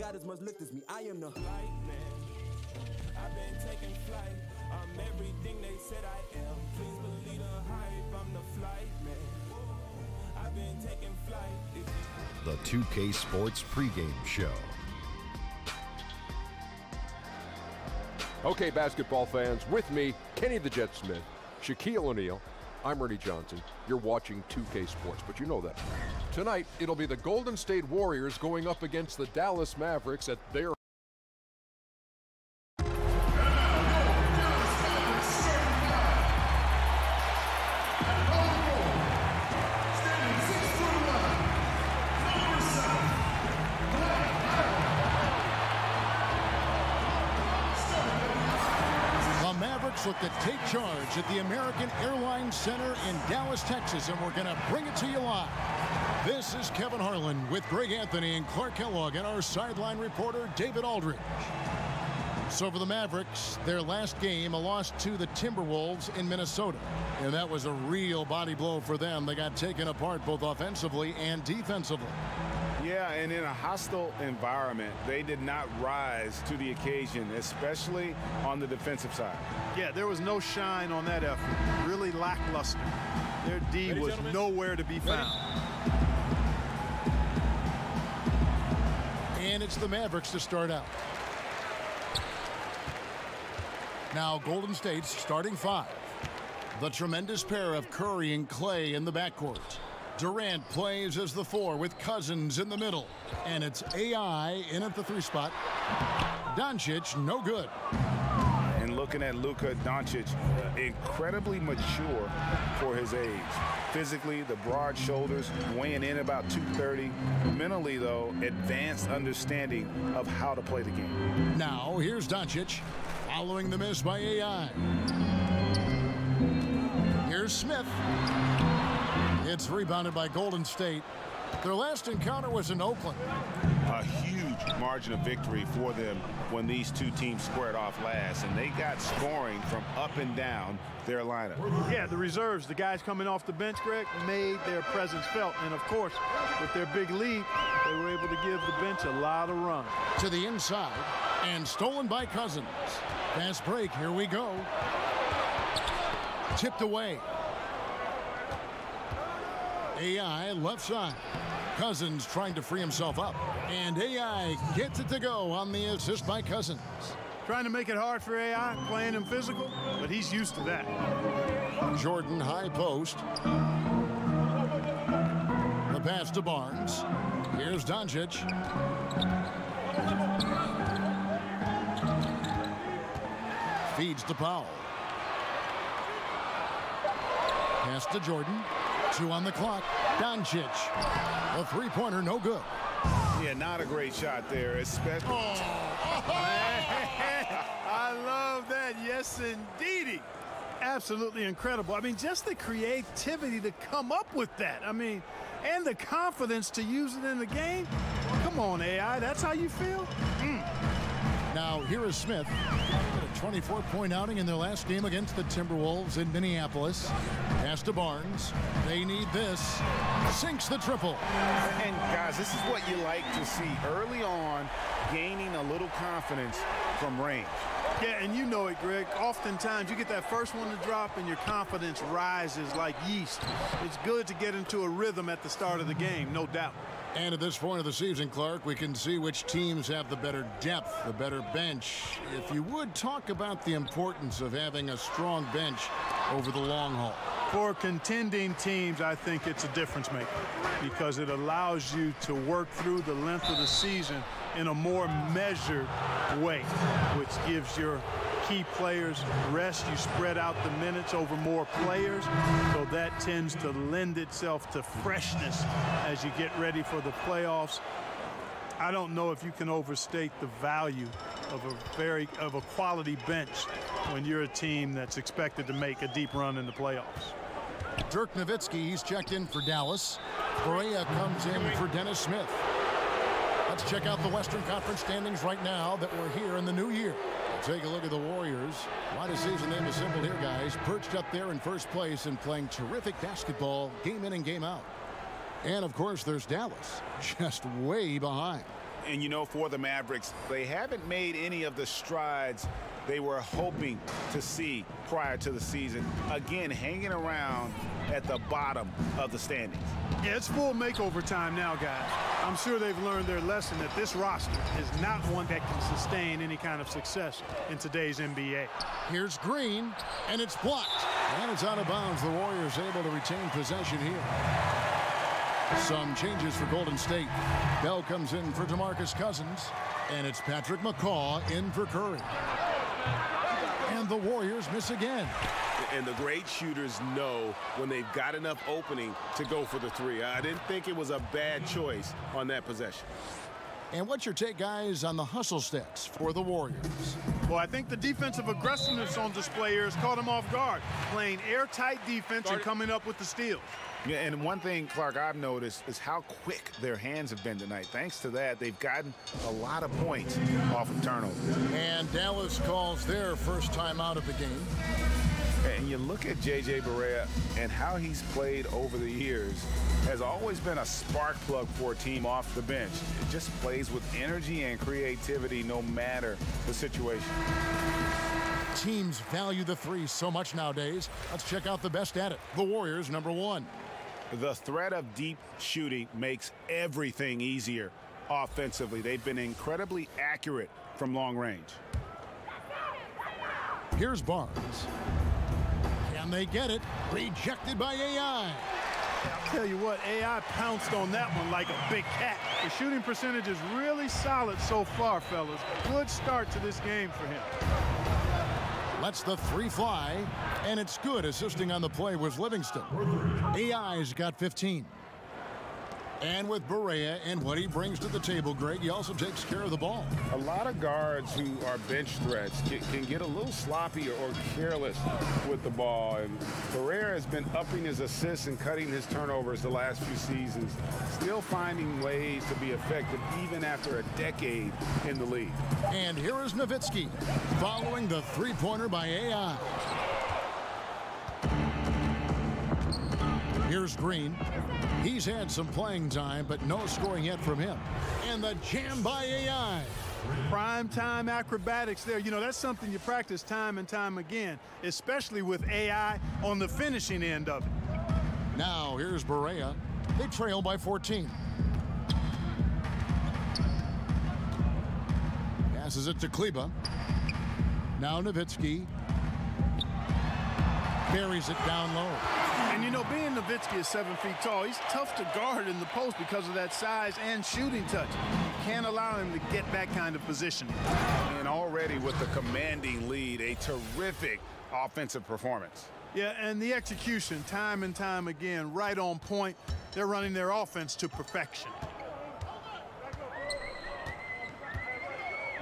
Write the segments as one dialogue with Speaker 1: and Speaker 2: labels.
Speaker 1: got as much lift as me. I am the
Speaker 2: light man. I've been taking flight. I'm everything they said I am. Please believe the hype. I'm the flight man. I've been taking flight.
Speaker 3: The 2K Sports pregame show.
Speaker 4: Okay, basketball fans, with me, Kenny the Jet Smith, Shaquille O'Neal. I'm Ernie Johnson. You're watching 2K Sports, but you know that. Tonight, it'll be the Golden State Warriors going up against the Dallas Mavericks at their
Speaker 5: look to take charge at the American Airlines Center in Dallas, Texas, and we're going to bring it to you live. This is Kevin Harlan with Greg Anthony and Clark Kellogg and our sideline reporter, David Aldridge. So for the Mavericks, their last game, a loss to the Timberwolves in Minnesota. And that was a real body blow for them. They got taken apart both offensively and defensively.
Speaker 6: Yeah, and in a hostile environment, they did not rise to the occasion, especially on the defensive side.
Speaker 7: Yeah, there was no shine on that effort. Really lackluster. Their D was nowhere to be found.
Speaker 5: And it's the Mavericks to start out. Now Golden State's starting five. The tremendous pair of Curry and Clay in the backcourt. Durant plays as the four with Cousins in the middle. And it's AI in at the three spot. Doncic, no good.
Speaker 6: And looking at Luka Doncic, incredibly mature for his age. Physically, the broad shoulders, weighing in about 230. Mentally, though, advanced understanding of how to play the game.
Speaker 5: Now, here's Doncic, following the miss by AI. Here's Smith. It's rebounded by Golden State. Their last encounter was in Oakland.
Speaker 6: A huge margin of victory for them when these two teams squared off last, and they got scoring from up and down their lineup.
Speaker 7: Yeah, the reserves, the guys coming off the bench, Greg, made their presence felt. And, of course, with their big lead, they were able to give the bench a lot of run.
Speaker 5: To the inside, and stolen by Cousins. Fast break, here we go. Tipped away. AI left side. Cousins trying to free himself up. And AI gets it to go on the assist by Cousins.
Speaker 7: Trying to make it hard for AI, playing him physical, but he's used to that.
Speaker 5: Jordan high post. The pass to Barnes. Here's Doncic. Feeds to Powell. Pass to Jordan. 2 on the clock. Doncic. A three-pointer, no good.
Speaker 6: Yeah, not a great shot there, especially.
Speaker 7: I love that. Yes, indeedy. Absolutely incredible. I mean, just the creativity to come up with that. I mean, and the confidence to use it in the game. Come on, AI. That's how you feel?
Speaker 5: Now, here is Smith. A 24-point outing in their last game against the Timberwolves in Minneapolis. Pass to Barnes. They need this. Sinks the triple.
Speaker 6: And, guys, this is what you like to see early on, gaining a little confidence from range.
Speaker 7: Yeah, and you know it, Greg. Oftentimes, you get that first one to drop and your confidence rises like yeast. It's good to get into a rhythm at the start of the game, no doubt.
Speaker 5: And at this point of the season, Clark, we can see which teams have the better depth, the better bench. If you would talk about the importance of having a strong bench over the long haul.
Speaker 7: For contending teams, I think it's a difference maker because it allows you to work through the length of the season in a more measured way, which gives your key players rest. You spread out the minutes over more players, so that tends to lend itself to freshness as you get ready for the playoffs. I don't know if you can overstate the value of a quality bench when you're a team that's expected to make a deep run in the playoffs.
Speaker 5: Dirk Nowitzki, he's checked in for Dallas. Correa comes in for Dennis Smith. Let's check out the Western Conference standings right now that we're here in the new year. Take a look at the Warriors. Quite a season they've assembled here, guys. Perched up there in first place and playing terrific basketball game in and game out. And, of course, there's Dallas, just way behind.
Speaker 6: And you know, for the Mavericks, they haven't made any of the strides they were hoping to see prior to the season. Again, hanging around at the bottom of the standings.
Speaker 7: Yeah, it's full makeover time now, guys. I'm sure they've learned their lesson that this roster is not one that can sustain any kind of success in today's NBA.
Speaker 5: Here's Green, and it's blocked. And it's out of bounds. The Warriors able to retain possession here. Some changes for Golden State. Bell comes in for DeMarcus Cousins, and it's Patrick McCaw in for Curry. And the Warriors miss again.
Speaker 1: And the great shooters know when they've got enough opening to go for the three. I didn't think it was a bad choice on that possession.
Speaker 5: And what's your take, guys, on the hustle stats for the Warriors?
Speaker 7: Well, I think the defensive aggressiveness on display here has caught them off guard, playing airtight defense and coming up with the steals.
Speaker 6: Yeah, and one thing, Clark, I've noticed is how quick their hands have been tonight. Thanks to that, they've gotten a lot of points off of turnovers.
Speaker 5: And Dallas calls their first time out of the game.
Speaker 6: And you look at J.J. Barea and how he's played over the years, has always been a spark plug for a team off the bench. It just plays with energy and creativity no matter the situation.
Speaker 5: Teams value the three so much nowadays. Let's check out the best at it. The Warriors, #1.
Speaker 6: The threat of deep shooting makes everything easier offensively. They've been incredibly accurate from long range.
Speaker 5: Here's Barnes. Can they get it? Rejected by AI.
Speaker 7: I'll tell you what, AI pounced on that one like a big cat. The shooting percentage is really solid so far, fellas. Good start to this game for him.
Speaker 5: Lets the three fly, and it's good. Assisting on the play was Livingston. AI's got 15. And with Barea and what he brings to the table, Greg, he also takes care of the ball.
Speaker 6: A lot of guards who are bench threats can get a little sloppy or careless with the ball. And Barea has been upping his assists and cutting his turnovers the last few seasons, still finding ways to be effective even after a decade in the league.
Speaker 5: And here is Nowitzki following the three-pointer by AI. Here's Green. He's had some playing time, but no scoring yet from him. And the jam by AI.
Speaker 7: Prime time acrobatics there. You know, that's something you practice time and time again, especially with AI on the finishing end of it.
Speaker 5: Now here's Barea. They trail by 14. Passes it to Kleba. Now Nowitzki. Buries it down low.
Speaker 7: And you know, being Nowitzki is 7 feet tall, he's tough to guard in the post because of that size and shooting touch. You can't allow him to get that kind of position.
Speaker 6: And already with the commanding lead, a terrific offensive performance.
Speaker 7: Yeah, and the execution, time and time again, right on point. They're running their offense to perfection.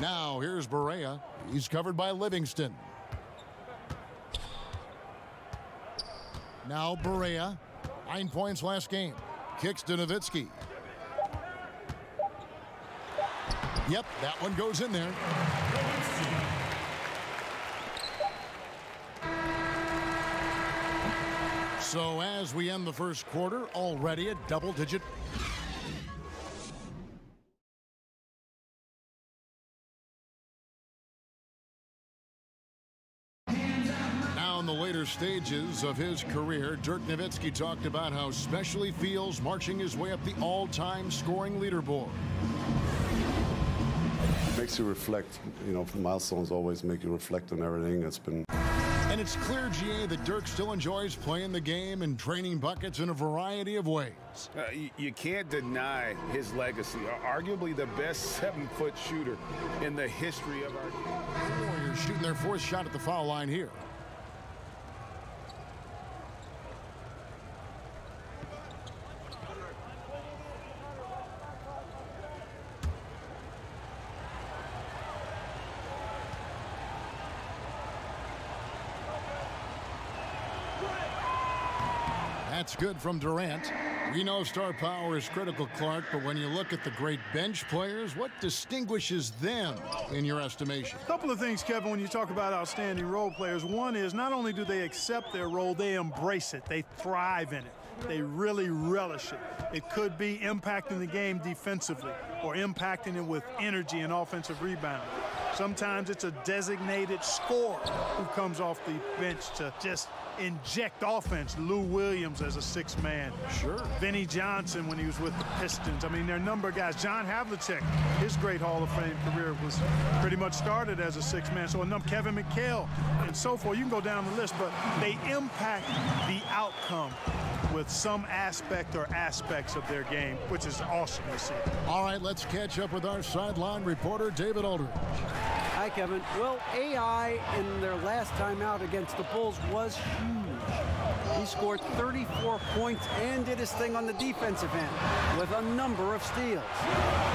Speaker 5: Now here's Barea. He's covered by Livingston. Now Barea, 9 points last game. Kicks to Nowitzki. Yep, that one goes in there. So as we end the first quarter, already a double-digit. In the later stages of his career, Dirk Nowitzki talked about how special he feels marching his way up the all-time scoring leaderboard.
Speaker 8: Makes you reflect, you know, milestones always make you reflect on everything that's been.
Speaker 5: And it's clear, GA, that Dirk still enjoys playing the game and draining buckets in a variety of ways.
Speaker 6: You can't deny his legacy. Arguably the best 7-foot shooter in the history of our game.
Speaker 5: Warriors shooting their fourth shot at the foul line here. That's good from Durant. We know star power is critical, Clark, but when you look at the great bench players, what distinguishes them in your estimation?
Speaker 7: A couple of things, Kevin, when you talk about outstanding role players. One is not only do they accept their role, they embrace it. They thrive in it. they really relish it. It could be impacting the game defensively or impacting it with energy and offensive rebound. Sometimes it's a designated scorer who comes off the bench to just inject offense. Lou Williams as a sixth man.
Speaker 5: Sure.
Speaker 7: Vinnie Johnson when he was with the Pistons. I mean, there are a number of guys. John Havlicek, his great Hall of Fame career was pretty much started as a sixth man. So a number, Kevin McHale and so forth. You can go down the list, but they impact the outcome with some aspect or aspects of their game, which is awesome to see.
Speaker 5: All right, let's catch up with our sideline reporter, David Aldridge.
Speaker 9: Hi, Kevin. Well, AI in their last time out against the Bulls was huge. He scored 34 points and did his thing on the defensive end with a number of steals.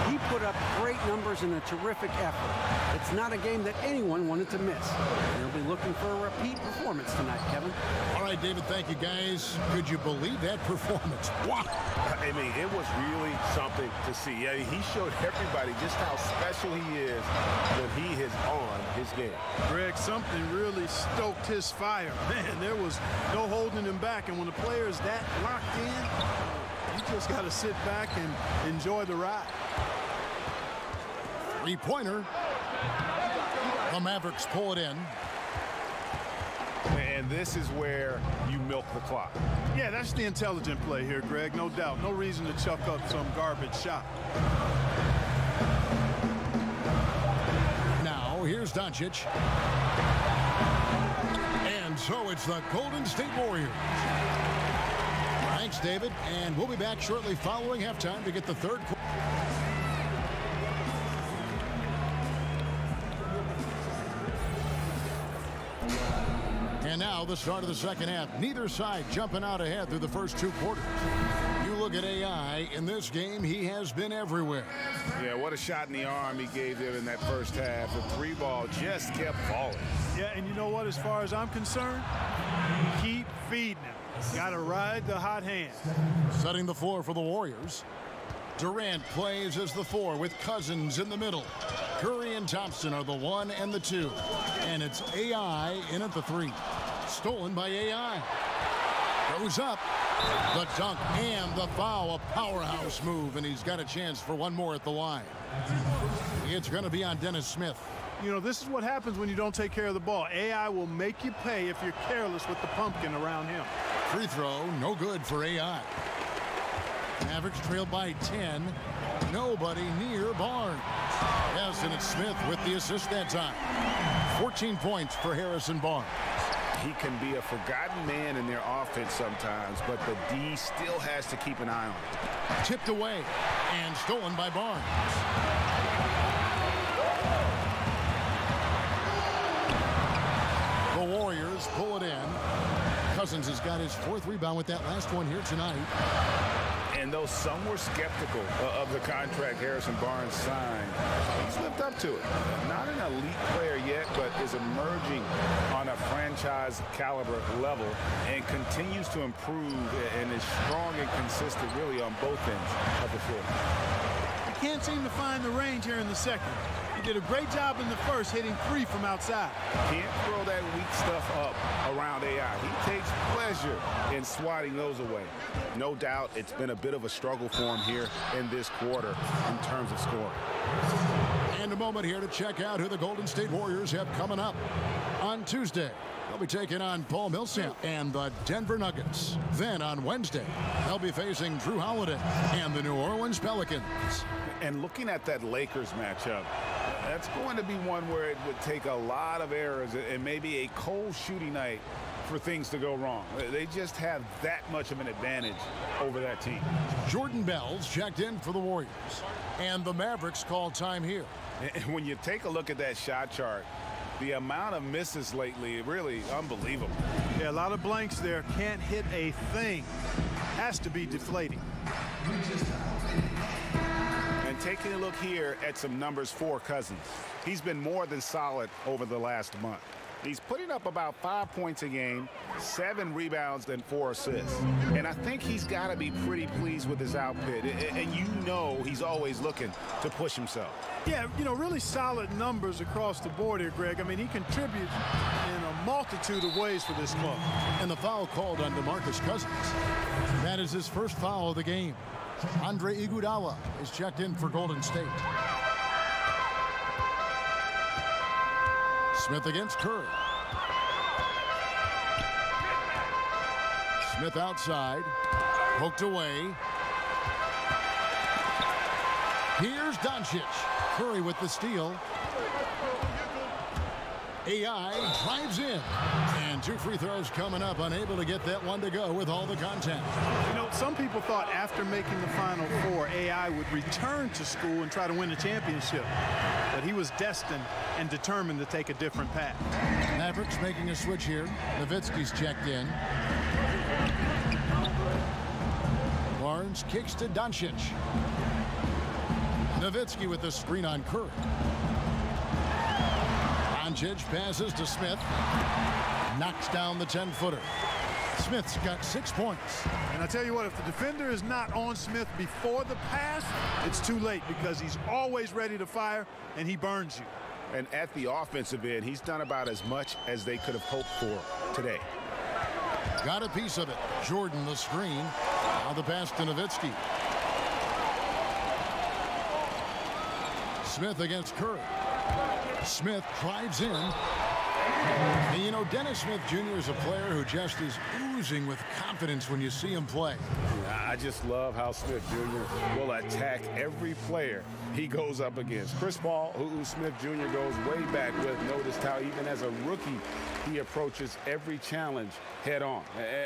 Speaker 9: He put up great numbers in a terrific effort. It's not a game that anyone wanted to miss. They'll be looking for a repeat performance tonight, Kevin.
Speaker 5: All right, David, thank you, guys. Could you believe that performance?
Speaker 1: Wow. I mean, it was really something to see. Yeah, he showed everybody just how special he is when he is on his game.
Speaker 7: Greg, something really stoked his fire. Man, there was no holding him back. And when a player is that locked in, you just got to sit back and enjoy the ride.
Speaker 5: Three-pointer. The Mavericks pull it in.
Speaker 6: And this is where you milk the clock.
Speaker 7: Yeah, that's the intelligent play here, Greg, no doubt. No reason to chuck up some garbage shot.
Speaker 5: Now, here's Doncic. And so it's the Golden State Warriors. Thanks, David. And we'll be back shortly following halftime to get the third quarter. And now the start of the second half. Neither side jumping out ahead through the first two quarters. You look at AI in this game, he has been everywhere.
Speaker 6: Yeah, what a shot in the arm he gave them in that first half. The three ball just kept falling.
Speaker 7: Yeah, and you know what, as far as I'm concerned, keep feeding him. Got to ride the hot hand.
Speaker 5: Setting the floor for the Warriors. Durant plays as the 4 with Cousins in the middle. Curry and Thompson are the 1 and the 2. And it's AI in at the 3. Stolen by AI. Goes up. The dunk and the foul. A powerhouse move, and he's got a chance for one more at the line. It's going to be on Dennis Smith.
Speaker 7: You know, this is what happens when you don't take care of the ball. AI will make you pay if you're careless with the pumpkin around him.
Speaker 5: Free throw, no good for AI. Mavericks trailed by 10. Nobody near Barnes. Yes, and it's Smith with the assist that time. 14 points for Harrison Barnes.
Speaker 6: He can be a forgotten man in their offense sometimes, but the D still has to keep an eye on him.
Speaker 5: Tipped away and stolen by Barnes. The Warriors pull it in. Cousins has got his 4th rebound with that last one here tonight.
Speaker 6: And though some were skeptical of the contract Harrison Barnes signed, he's lived up to it. Not an elite player yet, but is emerging on a franchise caliber level and continues to improve and is strong and consistent really on both ends of the floor.
Speaker 7: He can't seem to find the range here in the second. He did a great job in the first, hitting 3 from outside.
Speaker 6: Can't throw that weak stuff up around AI. He takes pleasure in swatting those away. No doubt it's been a bit of a struggle for him here in this quarter in terms of scoring.
Speaker 5: And a moment here to check out who the Golden State Warriors have coming up. On Tuesday, they'll be taking on Paul Millsap and the Denver Nuggets. Then on Wednesday, they'll be facing Drew Holiday and the New Orleans Pelicans.
Speaker 6: And looking at that Lakers matchup, that's going to be one where it would take a lot of errors and maybe a cold shooting night for things to go wrong. They just have that much of an advantage over that team.
Speaker 5: Jordan Bell's checked in for the Warriors. And the Mavericks call time here.
Speaker 6: And when you take a look at that shot chart, the amount of misses lately, really unbelievable.
Speaker 7: Yeah, a lot of blanks there. Can't hit a thing. Has to be deflating.
Speaker 6: And taking a look here at some numbers for Cousins. He's been more than solid over the last month. He's putting up about 5 points a game, 7 rebounds, and 4 assists. And I think he's got to be pretty pleased with his output. And you know he's always looking to push himself.
Speaker 7: Yeah, you know, really solid numbers across the board here, Greg. I mean, he contributes in a multitude of ways for this club.
Speaker 5: And the foul called on DeMarcus Cousins. That is his first foul of the game. Andre Iguodala is checked in for Golden State. Smith against Curry. Smith outside, poked away. Here's Doncic. Curry with the steal. AI drives in. And 2 free throws coming up, unable to get that one to go with all the contact.
Speaker 7: You know, some people thought after making the Final Four, AI would return to school and try to win a championship. But he was destined and determined to take a different path.
Speaker 5: Mavericks making a switch here. Nowitzki's checked in. Barnes kicks to Doncic. Nowitzki with the screen on Curry. Doncic passes to Smith. Knocks down the 10-footer. Smith's got 6 points.
Speaker 7: And I tell you what, if the defender is not on Smith before the pass, it's too late because he's always ready to fire and he burns you.
Speaker 6: And at the offensive end, he's done about as much as they could have hoped for today.
Speaker 5: Got a piece of it. Jordan the screen. Now the pass to Nowitzki. Smith against Curry. Smith drives in. And you know, Dennis Smith Jr. is a player who just is oozing with confidence when you see him play.
Speaker 6: I just love how Smith Jr. will attack every player he goes up against. Chris Paul, who Smith Jr. goes way back with, noticed how even as a rookie, he approaches every challenge head on.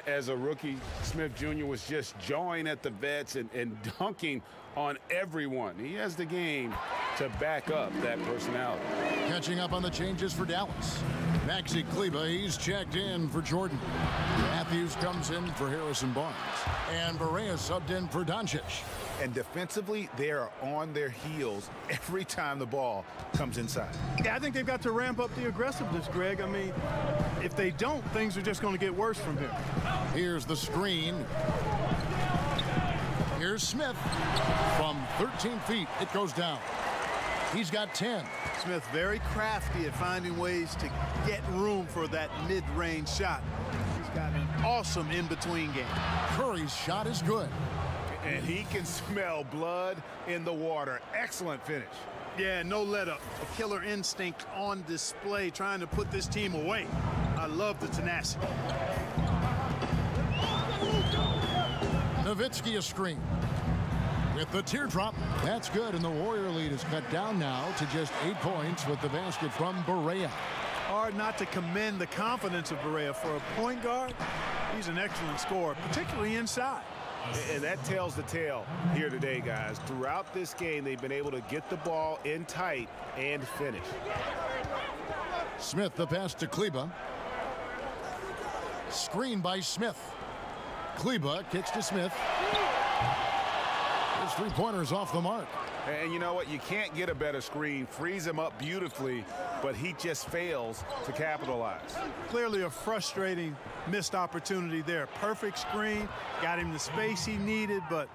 Speaker 6: As a rookie, Smith Jr. was just jawing at the vets and dunking on everyone. He has the game to back up that personality.
Speaker 5: Catching up on the changes for Dallas. Maxi Kleber, he's checked in for Jordan. Matthews comes in for Harrison Barnes. And Barea subbed in for Doncic.
Speaker 6: And defensively, they are on their heels every time the ball comes inside.
Speaker 7: Yeah, I think they've got to ramp up the aggressiveness, Greg. I mean, if they don't, things are just going to get worse from here.
Speaker 5: Here's the screen. Here's Smith. From 13 feet, it goes down. He's got 10.
Speaker 7: Smith very crafty at finding ways to get room for that mid-range shot. He's got an awesome in-between game.
Speaker 5: Curry's shot is good.
Speaker 6: And he can smell blood in the water. Excellent finish.
Speaker 7: Yeah, no let up. A killer instinct on display, trying to put this team away. I love the tenacity.
Speaker 5: Nowitzki a screen. With the teardrop, that's good, and the Warrior lead is cut down now to just 8 points with the basket from Barea.
Speaker 7: Hard not to commend the confidence of Barea. For a point guard, he's an excellent scorer, particularly inside.
Speaker 6: And that tells the tale here today, guys. Throughout this game, they've been able to get the ball in tight and finish.
Speaker 5: Smith the pass to Kleber. Screen by Smith. Kleber kicks to Smith. His 3-pointers off the mark.
Speaker 6: And you know what? You can't get a better screen. Frees him up beautifully, but he just fails to capitalize.
Speaker 7: Clearly a frustrating missed opportunity there. Perfect screen, got him the space he needed, but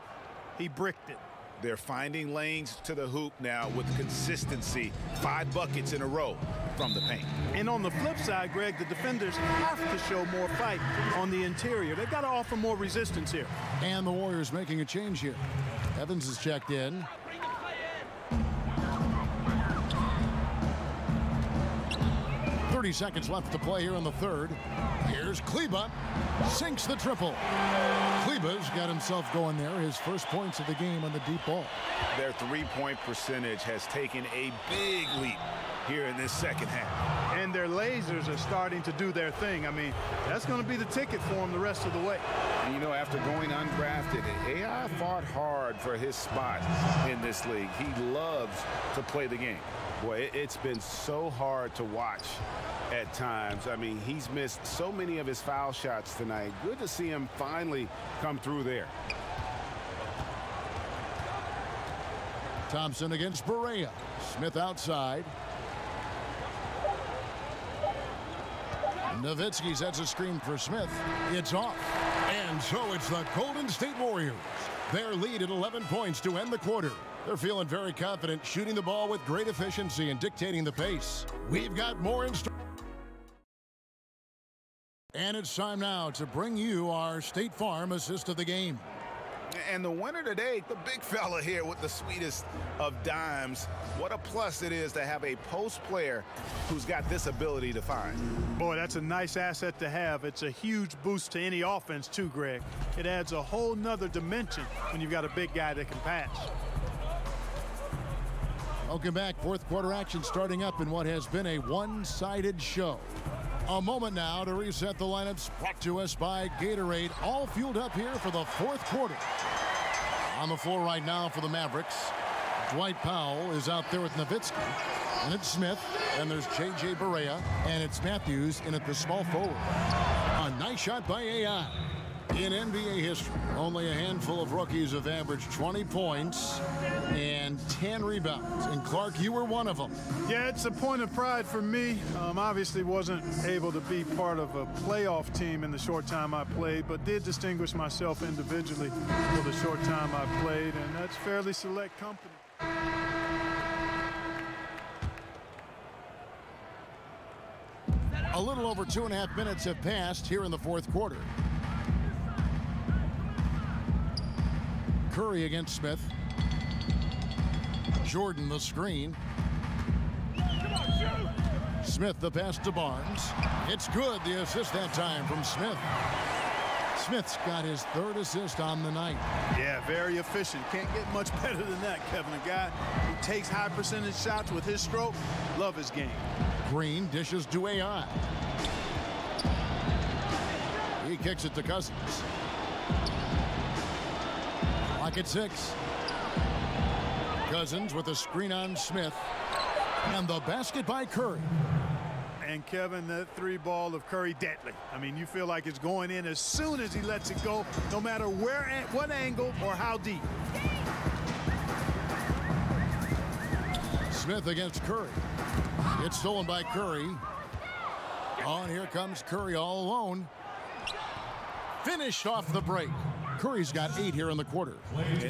Speaker 7: he bricked it.
Speaker 6: They're finding lanes to the hoop now with consistency. 5 buckets in a row from the paint.
Speaker 7: And on the flip side, Greg, the defenders have to show more fight on the interior. They've got to offer more resistance here.
Speaker 5: And the Warriors making a change here. Evans is checked in. .30 seconds left to play here in the third. Here's Kleber. Sinks the triple. Kleber's got himself going there. His first points of the game on the deep ball.
Speaker 6: Their 3-point percentage has taken a big leap here in this second half.
Speaker 7: And their lasers are starting to do their thing. I mean, that's going to be the ticket for them the rest of the way.
Speaker 6: And you know, after going undrafted, AI fought hard for his spot in this league. He loves to play the game. Boy, it's been so hard to watch at times. I mean, he's missed so many of his foul shots tonight. Good to see him finally come through there.
Speaker 5: Thompson against Barea. Smith outside. Nowitzki sets a screen for Smith. It's off. And so it's the Golden State Warriors. Their lead at 11 points to end the quarter. They're feeling very confident, shooting the ball with great efficiency and dictating the pace. We've got more in store. And it's time now to bring you our State Farm assist of the game.
Speaker 6: And the winner today, the big fella here with the sweetest of dimes. What a plus it is to have a post player who's got this ability to find.
Speaker 7: Boy, that's a nice asset to have. It's a huge boost to any offense too, Greg. It adds a whole nother dimension when you've got a big guy that can pass.
Speaker 5: Welcome back. Fourth quarter action starting up in what has been a one-sided show. A moment now to reset the lineups, brought to us by Gatorade, all fueled up here for the fourth quarter. On the floor right now for the Mavericks, Dwight Powell is out there with Nowitzki, and it's Smith, and there's J.J. Barea, and it's Matthews in at the small forward. A nice shot by AI. In NBA history, only a handful of rookies have averaged 20 points and 10 rebounds. And Clark, you were one of them.
Speaker 7: Yeah, it's a point of pride for me. Obviously wasn't able to be part of a playoff team in the short time I played, but did distinguish myself individually for the short time I played, and that's fairly select company.
Speaker 5: A little over 2.5 minutes have passed here in the fourth quarter. Curry against Smith. Jordan the screen. Smith the pass to Barnes. It's good. The assist that time from Smith. Smith's got his third assist on the night.
Speaker 7: Yeah, very efficient. Can't get much better than that, Kevin. A guy who takes high percentage shots with his stroke. Love his game.
Speaker 5: Green dishes to AI. He kicks it to Cousins. Clock at 6. Cousins with a screen on Smith. And the basket by Curry.
Speaker 7: And Kevin, that three ball of Curry, deadly. I mean, you feel like it's going in as soon as he lets it go, no matter where, at what angle, or how deep.
Speaker 5: Smith against Curry. It's stolen by Curry. Oh, and here comes Curry all alone. Finished off the break. Curry's got 8 here in the quarter.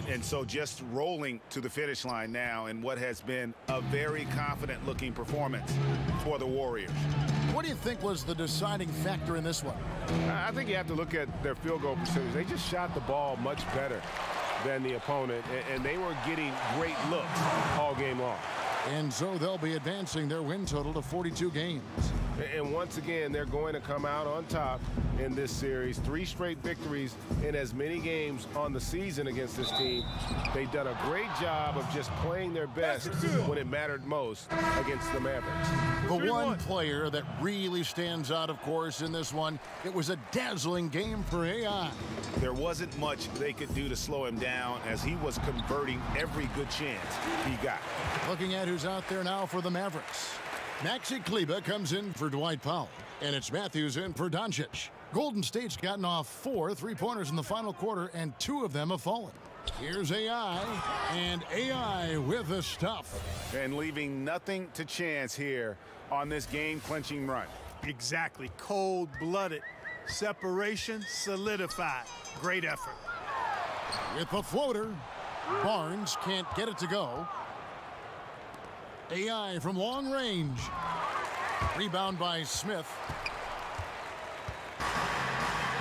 Speaker 6: And so just rolling to the finish line now in what has been a very confident-looking performance for the Warriors.
Speaker 5: What do you think was the deciding factor in this one?
Speaker 1: I think you have to look at their field goal percentage. They just shot the ball much better than the opponent, and they were getting great looks all game long.
Speaker 5: And so they'll be advancing their win total to 42 games.
Speaker 1: And once again, they're going to come out on top in this series. 3 straight victories in as many games on the season against this team. They've done a great job of just playing their best when it mattered most against the Mavericks.
Speaker 5: The one player that really stands out, of course, in this one, it was a dazzling game for AI.
Speaker 6: There wasn't much they could do to slow him down as he was converting every good chance he got.
Speaker 5: Looking at who's out there now for the Mavericks. Maxi Kleber comes in for Dwight Powell, and it's Matthews in for Doncic. Golden State's gotten off 4 3-pointers in the final quarter, and 2 of them have fallen. Here's AI, and AI with the stuff.
Speaker 6: And leaving nothing to chance here on this game-clinching run.
Speaker 7: Exactly. Cold-blooded. Separation solidified. Great effort.
Speaker 5: With the floater, Barnes can't get it to go. AI from long range. Rebound by Smith.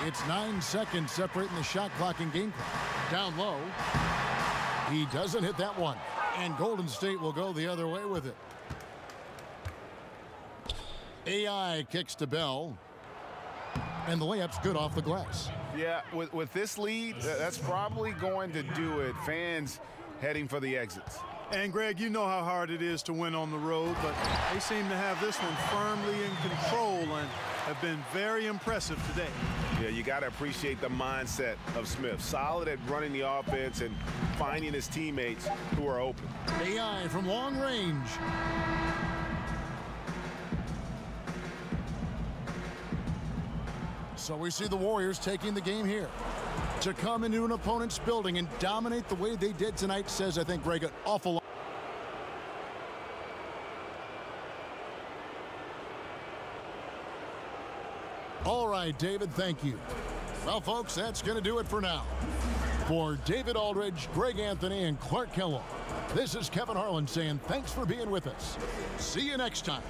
Speaker 5: It's 9 seconds separating the shot clock and game clock. Down low. He doesn't hit that one. And Golden State will go the other way with it. AI kicks to Bell. And the layup's good off the glass.
Speaker 6: Yeah, with this lead, that's probably going to do it. Fans heading for the exits.
Speaker 7: And, Greg, you know how hard it is to win on the road, but they seem to have this one firmly in control and have been very impressive today.
Speaker 6: Yeah, you got to appreciate the mindset of Smith. Solid at running the offense and finding his teammates who are open.
Speaker 5: AI from long range. So we see the Warriors taking the game here. To come into an opponent's building and dominate the way they did tonight says, I think, Greg, an awful lot. All right, David, thank you. Well, folks, that's going to do it for now. For David Aldridge, Greg Anthony, and Clark Kellogg, this is Kevin Harlan saying thanks for being with us. See you next time.